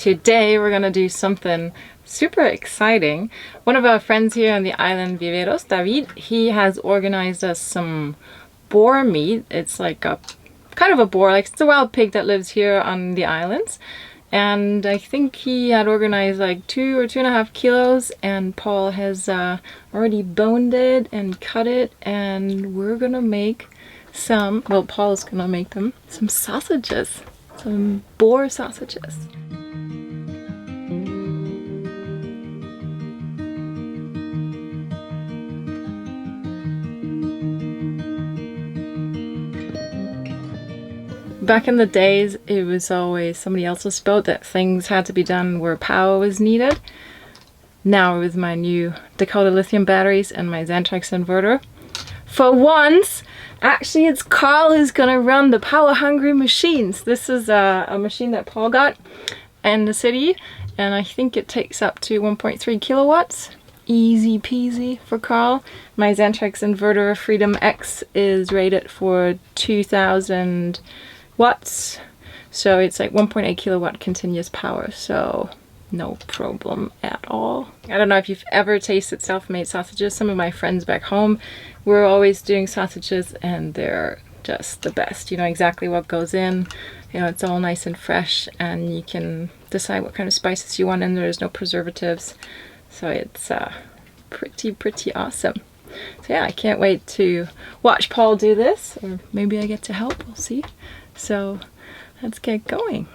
Today we're gonna do something super exciting. One of our friends here on the island, Viveros, David, he has organized us some boar meat. It's like a kind of a boar, like it's a wild pig that lives here on the islands. And I think he had organized like 2 or 2.5 kilos, and Paul has already boned it and cut it, and we're gonna make some, well, Paul's gonna make them, some sausages, some boar sausages. Back in the days, it was always somebody else's boat that things had to be done where power was needed. Now with my new Dakota Lithium batteries and my Xantrex inverter, for once, actually it's Karl who's gonna run the power-hungry machines. This is a machine that Paul got in the city, and I think it takes up to 1.3 kilowatts. Easy peasy for Karl. My Xantrex inverter Freedom X is rated for 2000 watts, so it's like 1.8 kilowatt continuous power, so no problem at all. I don't know if you've ever tasted self-made sausages. Some of my friends back home were always doing sausages, and they're just the best. You know exactly what goes in, you know, it's all nice and fresh, and you can decide what kind of spices you want in there. There's no preservatives, so it's pretty awesome. So yeah, I can't wait to watch Paul do this, or maybe I get to help, we'll see. So let's get going.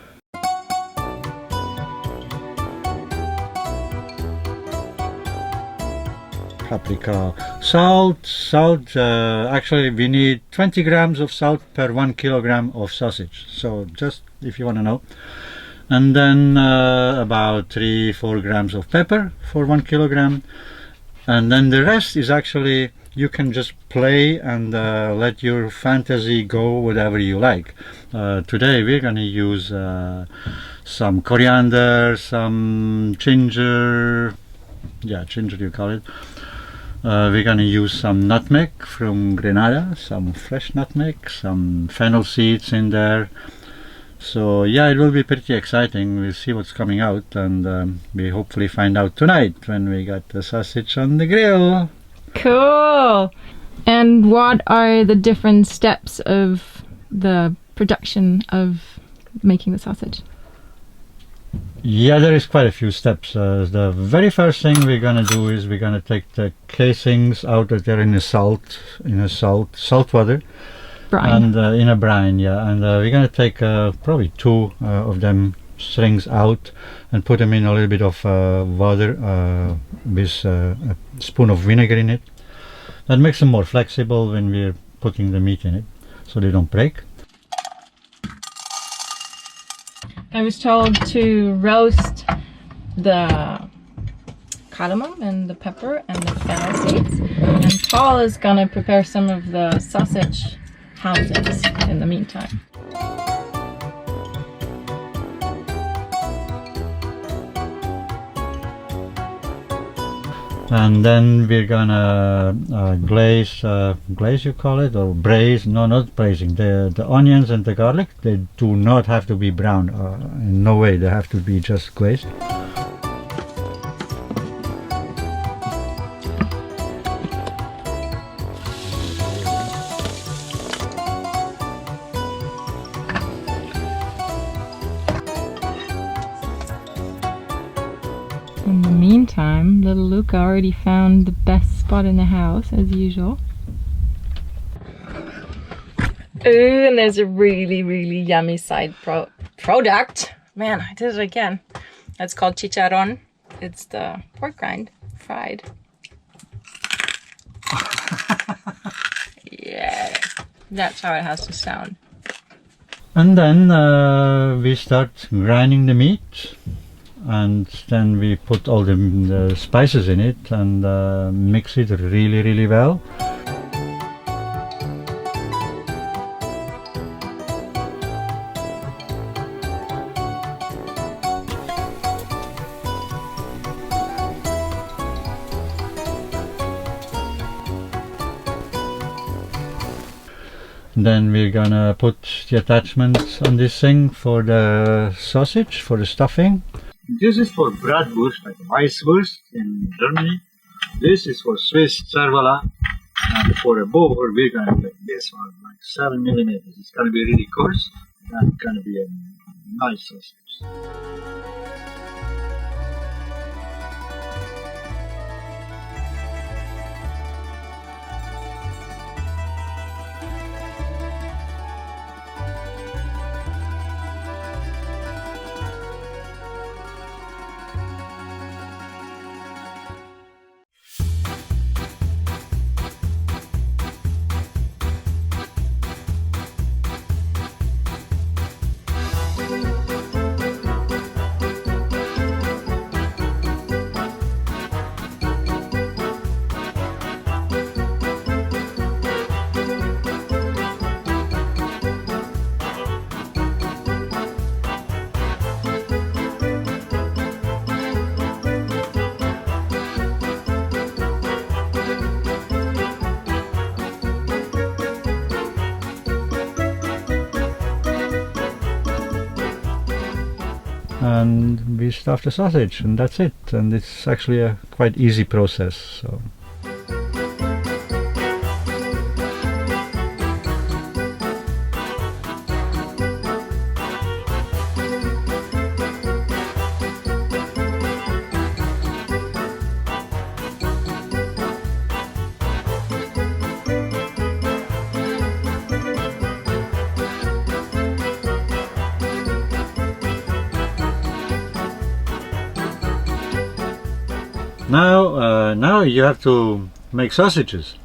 Paprika, salt, actually we need 20 grams of salt per 1 kilogram of sausage, so just if you want to know. And then about 3-4 grams of pepper for 1 kilogram, and then the rest is actually, you can just play and let your fantasy go whatever you like. Today we're gonna use some coriander, some ginger, yeah, ginger you call it. We're gonna use some nutmeg from Grenada, some fresh nutmeg, some fennel seeds in there. So yeah, it will be pretty exciting. We'll see what's coming out, and we hopefully find out tonight when we got the sausage on the grill. Cool! And what are the different steps of the production of making the sausage? Yeah, there is quite a few steps. The very first thing we're gonna do is we're gonna take the casings out that they're in the salt water. Brine. And in a brine, yeah. And we're gonna take probably 2 of them strings out and put them in a little bit of water with a spoon of vinegar in it. That makes them more flexible when we're putting the meat in it, so they don't break. I was told to roast the cardamom and the pepper and the fennel seeds, and Paul is gonna prepare some of the sausage housings in the meantime. And then we're gonna glaze you call it, or braise? No, not braising. The onions and the garlic, they do not have to be brown. In no way, they have to be just glazed. In the meantime, little Luca already found the best spot in the house, as usual. Ooh, and there's a really yummy side product. Man, I did it again. It's called chicharron. It's the pork rind, fried. Yeah, that's how it has to sound. And then we start grinding the meat, and then we put all the spices in it and mix it really well. Then we're gonna put the attachments on this thing for the sausage, for the stuffing. This is for Bratwurst, like Weisswurst in Germany. This is for Swiss Cervala. And for a boar, we're gonna make this one, like 7 millimeters. It's gonna be really coarse and it's gonna be a nice sausage. And we stuff the sausage, and that's it. And it's actually a quite easy process. So. Now you have to make sausages.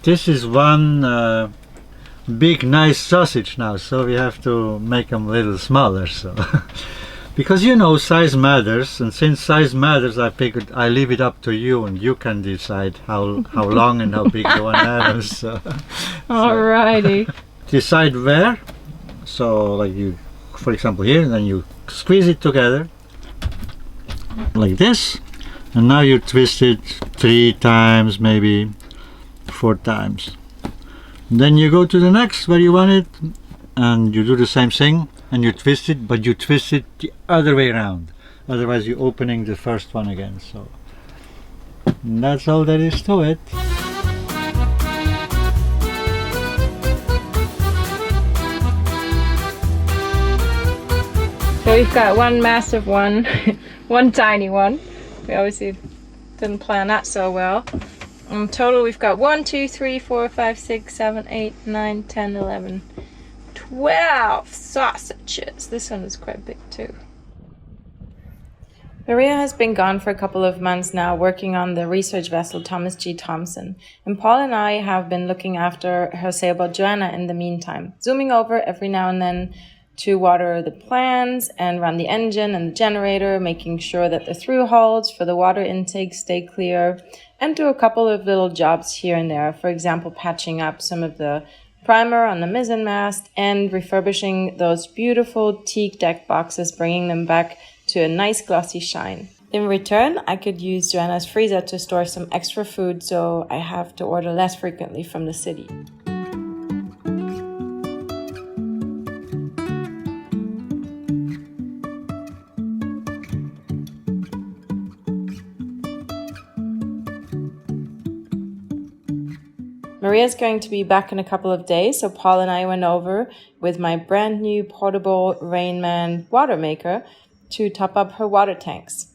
This is one big nice sausage now, so we have to make them a little smaller. So, because you know size matters, and since size matters, I figured I leave it up to you, and you can decide how long and how big you want to have them. So, alrighty. Decide where. So, like you, for example, here, and then you squeeze it together like this. And now you twist it 3 times, maybe 4 times. Then you go to the next where you want it, and you do the same thing, and you twist it, but you twist it the other way around. Otherwise you're opening the first one again. So that's all there is to it. So we've got one massive one, one tiny one. We obviously didn't plan that so well. In total, we've got 1, 2, 3, 4, 5, 6, 7, 8, 9, 10, 11, 12 sausages. This one is quite big too. Maria has been gone for a couple of months now, working on the research vessel Thomas G. Thompson, and Paul and I have been looking after her sailboat Joanna in the meantime, zooming over every now and then to water the plants and run the engine and the generator, making sure that the through holes for the water intake stay clear, and do a couple of little jobs here and there. For example, patching up some of the primer on the mizzen mast and refurbishing those beautiful teak deck boxes, bringing them back to a nice glossy shine. In return, I could use Joanna's freezer to store some extra food, so I have to order less frequently from the city. Maria's going to be back in a couple of days, so Paul and I went over with my brand new portable Rainman water maker to top up her water tanks.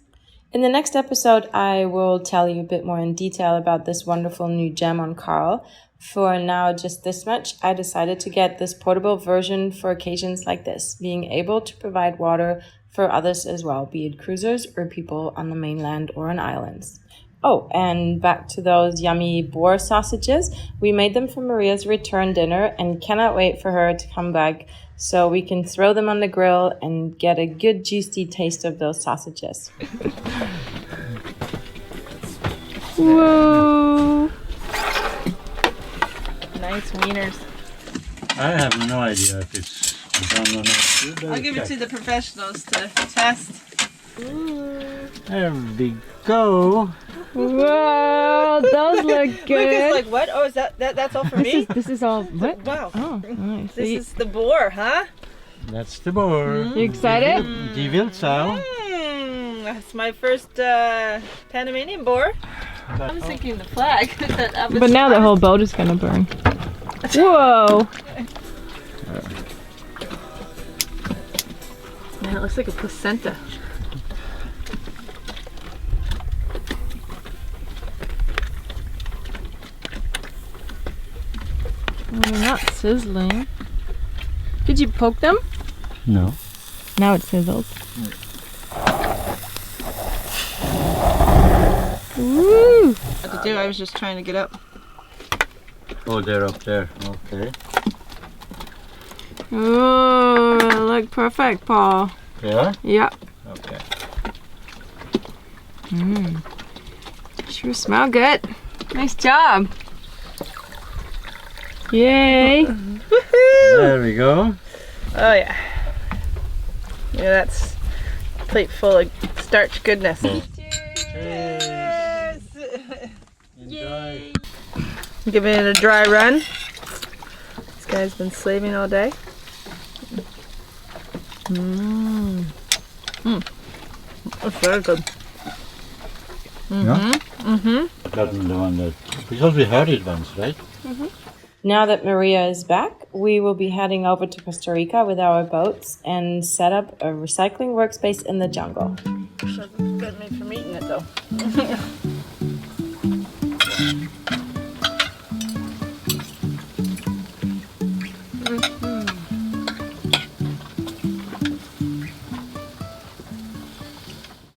In the next episode, I will tell you a bit more in detail about this wonderful new gem on Karl. For now, just this much, I decided to get this portable version for occasions like this, being able to provide water for others as well, be it cruisers or people on the mainland or on islands. Oh, and back to those yummy boar sausages. We made them for Maria's return dinner and cannot wait for her to come back so we can throw them on the grill and get a good juicy taste of those sausages. Whoa! Nice wieners. I have no idea if it's done or not. I'll give it to the professionals to test. There we go. Whoa, those look Lucas good. like, what? Oh, is that's all for me? This is all what? Wow. Oh, nice. This is the boar, huh? That's the boar. You excited? Die Wildsow. That's my first Panamanian boar. I was thinking the flag. But now the whole boat is gonna burn. Whoa! Man, it looks like a placenta. They're not sizzling. Did you poke them? No. Now it sizzles. Woo! What to do? I was just trying to get up. Oh, they're up there. Okay. Oh, they look perfect, Paul. Yeah? Yeah. Okay. Sure smell good. Nice job. Yay. There we go. Oh yeah. Yeah, that's a plate full of starch goodness. Cheers. Enjoy. Giving it a dry run. This guy's been slaving all day. That's very good. Yeah? That's the one that, because we heard it once, right? Now that Maria is back, we will be heading over to Costa Rica with our boats and set up a recycling workspace in the jungle. Doesn't get me from eating it though.